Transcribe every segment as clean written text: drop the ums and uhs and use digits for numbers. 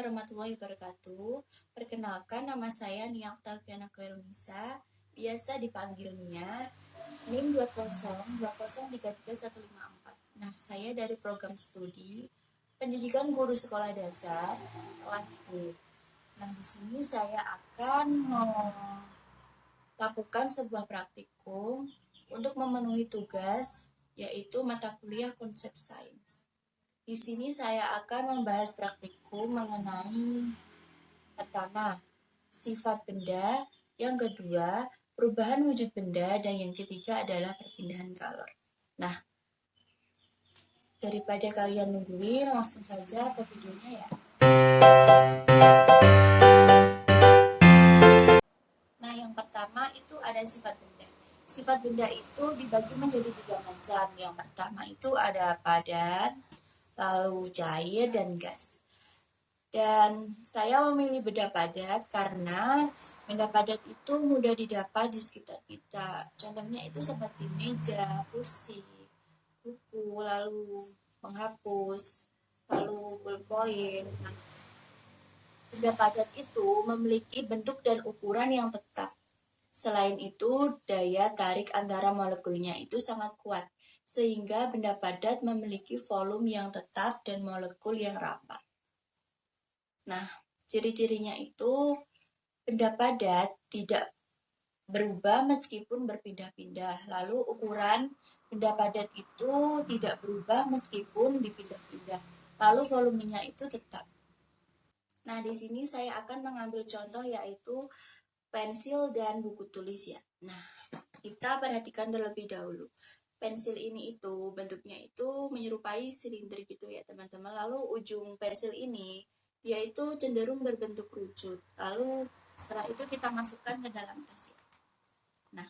warahmatullahi wabarakatuh. Perkenalkan, nama saya Nia Oktaviana Khairunisa, biasa dipanggil Nia, NIM 202033154. Nah, saya dari program studi Pendidikan Guru Sekolah Dasar kelas D. Nah, di sini saya akan melakukan sebuah praktikum untuk memenuhi tugas, yaitu mata kuliah konsep sains. Di sini saya akan membahas praktikum mengenai pertama, sifat benda, yang kedua, perubahan wujud benda, dan yang ketiga adalah perpindahan kalor. Nah, daripada kalian nungguin, langsung saja ke videonya ya. Nah, yang pertama itu ada sifat benda. Sifat benda itu dibagi menjadi 3 macam. Yang pertama itu ada padat, lalu cair, dan gas. Dan saya memilih benda padat karena benda padat itu mudah didapat di sekitar kita. Contohnya itu seperti meja, kursi, buku, lalu penghapus, lalu ballpoint. Nah, benda padat itu memiliki bentuk dan ukuran yang tetap. Selain itu, daya tarik antara molekulnya itu sangat kuat, sehingga benda padat memiliki volume yang tetap dan molekul yang rapat. Nah, ciri-cirinya itu benda padat tidak berubah meskipun berpindah-pindah. Lalu ukuran benda padat itu tidak berubah meskipun dipindah-pindah. Lalu volumenya itu tetap. Nah, di sini saya akan mengambil contoh yaitu pensil dan buku tulis ya. Nah, kita perhatikan terlebih dahulu. Pensil ini itu bentuknya itu menyerupai silinder gitu ya teman-teman. Lalu ujung pensil ini dia itu cenderung berbentuk kerucut. Lalu setelah itu kita masukkan ke dalam tas ya. Nah,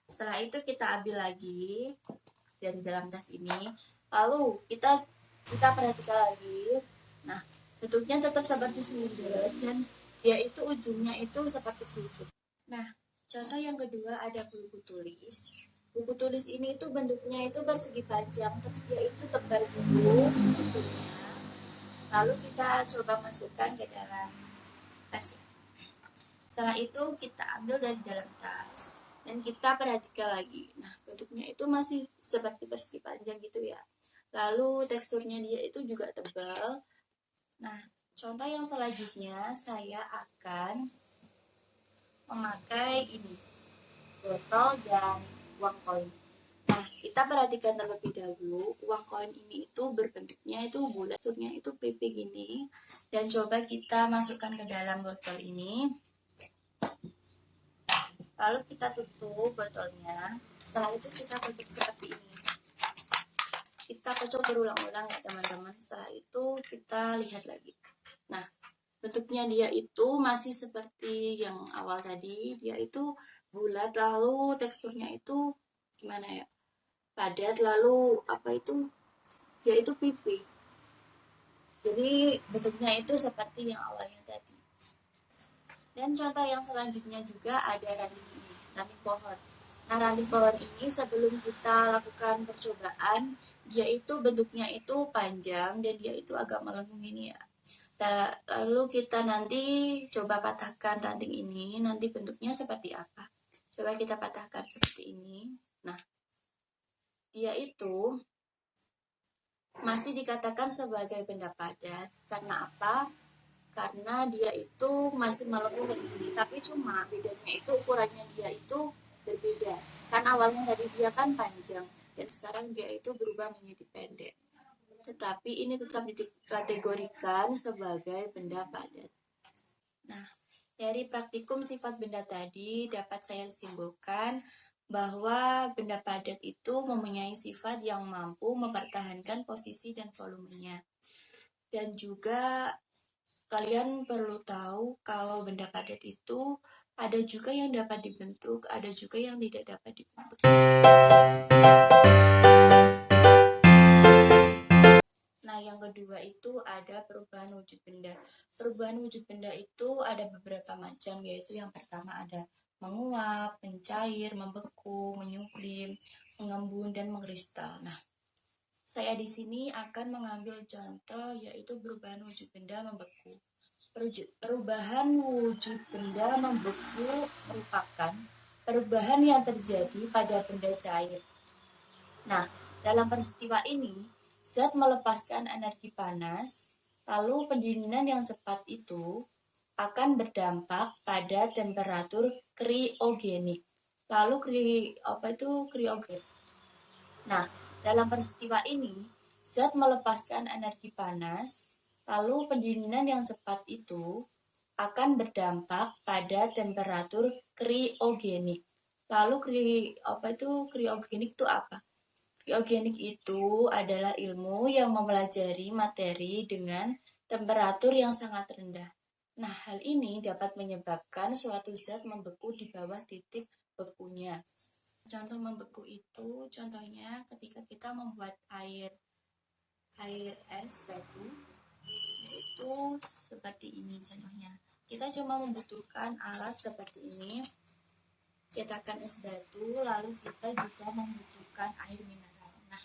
setelah itu kita ambil lagi dari dalam tas ini. Lalu kita perhatikan lagi. Nah, bentuknya tetap seperti silinder dan dia itu ujungnya itu seperti kerucut. Nah, contoh yang kedua ada buku tulis. Buku tulis ini itu bentuknya itu persegi panjang, terus dia itu tebal buku bentuknya. Lalu kita coba masukkan ke dalam tas. Setelah itu kita ambil dari dalam tas dan kita perhatikan lagi. Nah, bentuknya itu masih seperti persegi panjang gitu ya. Lalu teksturnya dia itu juga tebal. Nah, contoh yang selanjutnya saya akan memakai ini, botol dan uang koin. Nah, kita perhatikan terlebih dahulu, uang koin ini itu berbentuknya itu bulat, teksturnya itu pipi gini. Dan coba kita masukkan ke dalam botol ini. Lalu kita tutup botolnya. Setelah itu kita tutup seperti ini. Kita kocok berulang-ulang ya teman-teman. Setelah itu kita lihat lagi. Nah, bentuknya dia itu masih seperti yang awal tadi. Dia itu bulat, lalu teksturnya itu gimana ya, padat, lalu apa itu, dia itu pipi. Jadi bentuknya itu seperti yang awalnya tadi. Dan contoh yang selanjutnya juga ada ranting pohon. Nah, ranting pohon ini sebelum kita lakukan percobaan, dia itu bentuknya itu panjang dan dia itu agak melengkung ini ya. Nah, lalu kita nanti coba patahkan ranting ini, nanti bentuknya seperti apa. Coba kita patahkan seperti ini. Nah, dia itu masih dikatakan sebagai benda padat. Karena apa? Karena dia itu masih melengkung begini. Tapi cuma bedanya itu ukurannya dia itu berbeda. Kan awalnya tadi dia kan panjang dan sekarang dia itu berubah menjadi pendek. Tetapi ini tetap dikategorikan sebagai benda padat. Nah, dari praktikum sifat benda tadi dapat saya simpulkan bahwa benda padat itu mempunyai sifat yang mampu mempertahankan posisi dan volumenya. Dan juga kalian perlu tahu kalau benda padat itu ada juga yang dapat dibentuk, ada juga yang tidak dapat dibentuk. Nah, yang kedua itu ada perubahan wujud benda. Perubahan wujud benda itu ada beberapa macam, yaitu yang pertama ada menguap, mencair, membeku, menyublim, mengembun, dan mengkristal. Nah, saya di sini akan mengambil contoh yaitu perubahan wujud benda membeku. Perubahan wujud benda membeku merupakan perubahan yang terjadi pada benda cair. Nah, dalam peristiwa ini, zat melepaskan energi panas, lalu pendinginan yang cepat itu akan berdampak pada temperatur kriogenik. Lalu kriogenik? Nah, dalam peristiwa ini, zat melepaskan energi panas, lalu pendinginan yang cepat itu akan berdampak pada temperatur kriogenik. Lalu kriogenik itu apa? Kriogenik itu adalah ilmu yang mempelajari materi dengan temperatur yang sangat rendah. Nah, hal ini dapat menyebabkan suatu zat membeku di bawah titik bekunya. Contoh membeku itu, contohnya ketika kita membuat air es batu, itu seperti ini contohnya. Kita cuma membutuhkan alat seperti ini, cetakan es batu, lalu kita juga membutuhkan air mineral. Nah,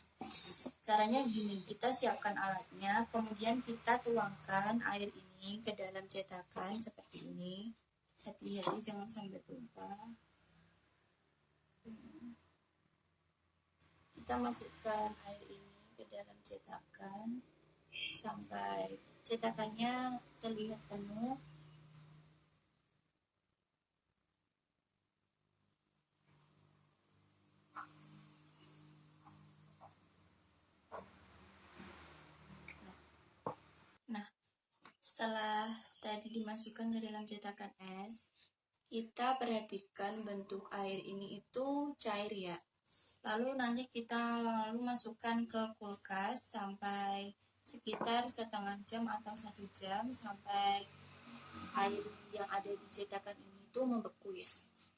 caranya gini, kita siapkan alatnya, kemudian kita tuangkan air ini ke dalam cetakan seperti ini. Hati-hati jangan sampai tumpah. Kita masukkan air ini ke dalam cetakan sampai cetakannya terlihat penuh. Nah, setelah tadi dimasukkan ke dalam cetakan es, kita perhatikan bentuk air ini itu cair ya. Lalu nanti kita masukkan ke kulkas sampai sekitar setengah jam atau 1 jam sampai air yang ada di cetakan ini itu membeku ya.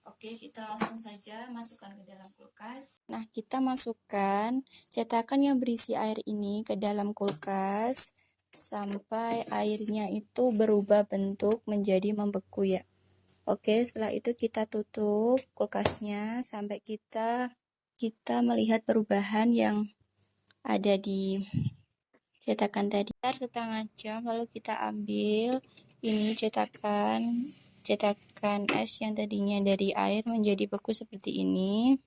Oke, kita langsung saja masukkan ke dalam kulkas. Nah, kita masukkan cetakan yang berisi air ini ke dalam kulkas sampai airnya itu berubah bentuk menjadi membeku ya. Oke, setelah itu kita tutup kulkasnya sampai kita melihat perubahan yang ada di cetakan tadi. Setengah jam lalu kita ambil ini cetakan es yang tadinya dari air menjadi beku seperti ini.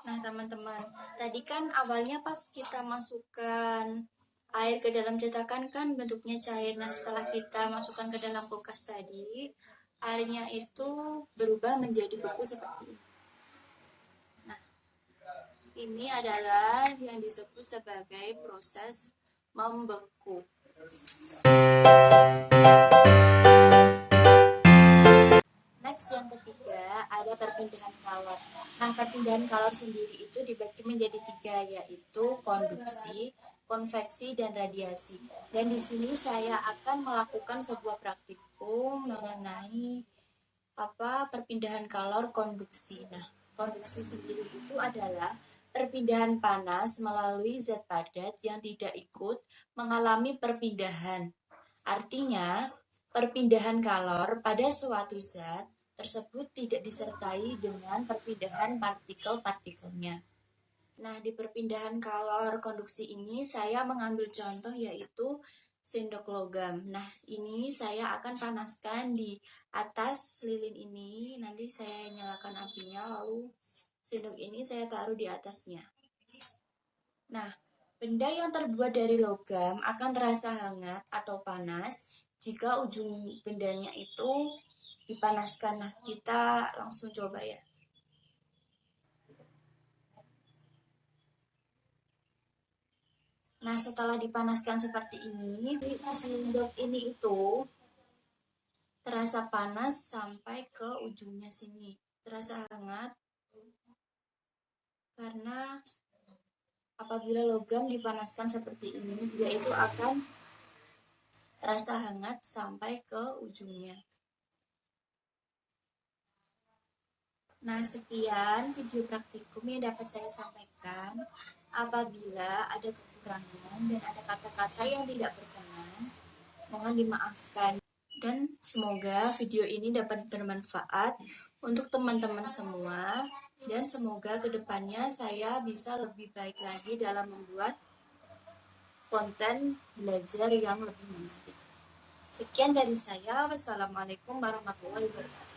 Nah, teman-teman, tadi kan awalnya pas kita masukkan air ke dalam cetakan kan bentuknya cair. Nah, setelah kita masukkan ke dalam kulkas tadi, airnya itu berubah menjadi beku seperti ini. Nah, ini adalah yang disebut sebagai proses membeku. Next, yang ketiga ada perpindahan kalor. Nah, perpindahan kalor sendiri itu dibagi menjadi 3, yaitu konduksi, konveksi, dan radiasi. Dan di sini saya akan melakukan sebuah praktikum mengenai perpindahan kalor konduksi. Nah, konduksi sendiri itu adalah perpindahan panas melalui zat padat yang tidak ikut mengalami perpindahan. Artinya, perpindahan kalor pada suatu zat tersebut tidak disertai dengan perpindahan partikel-partikelnya. Nah, di perpindahan kalor konduksi ini saya mengambil contoh yaitu sendok logam. Nah, ini saya akan panaskan di atas lilin ini. Nanti saya nyalakan apinya, lalu sendok ini saya taruh di atasnya. Nah, benda yang terbuat dari logam akan terasa hangat atau panas jika ujung bendanya itu dipanaskan. Nah, kita langsung coba ya. Nah, setelah dipanaskan seperti ini, sendok ini itu terasa panas sampai ke ujungnya sini. Terasa hangat karena apabila logam dipanaskan seperti ini, dia itu akan terasa hangat sampai ke ujungnya. Nah, sekian video praktikum yang dapat saya sampaikan. Apabila ada kekurangan dan ada kata-kata yang tidak berkenan, mohon dimaafkan. Dan semoga video ini dapat bermanfaat untuk teman-teman semua. Dan semoga kedepannya saya bisa lebih baik lagi dalam membuat konten belajar yang lebih menarik. Sekian dari saya. Wassalamualaikum warahmatullahi wabarakatuh.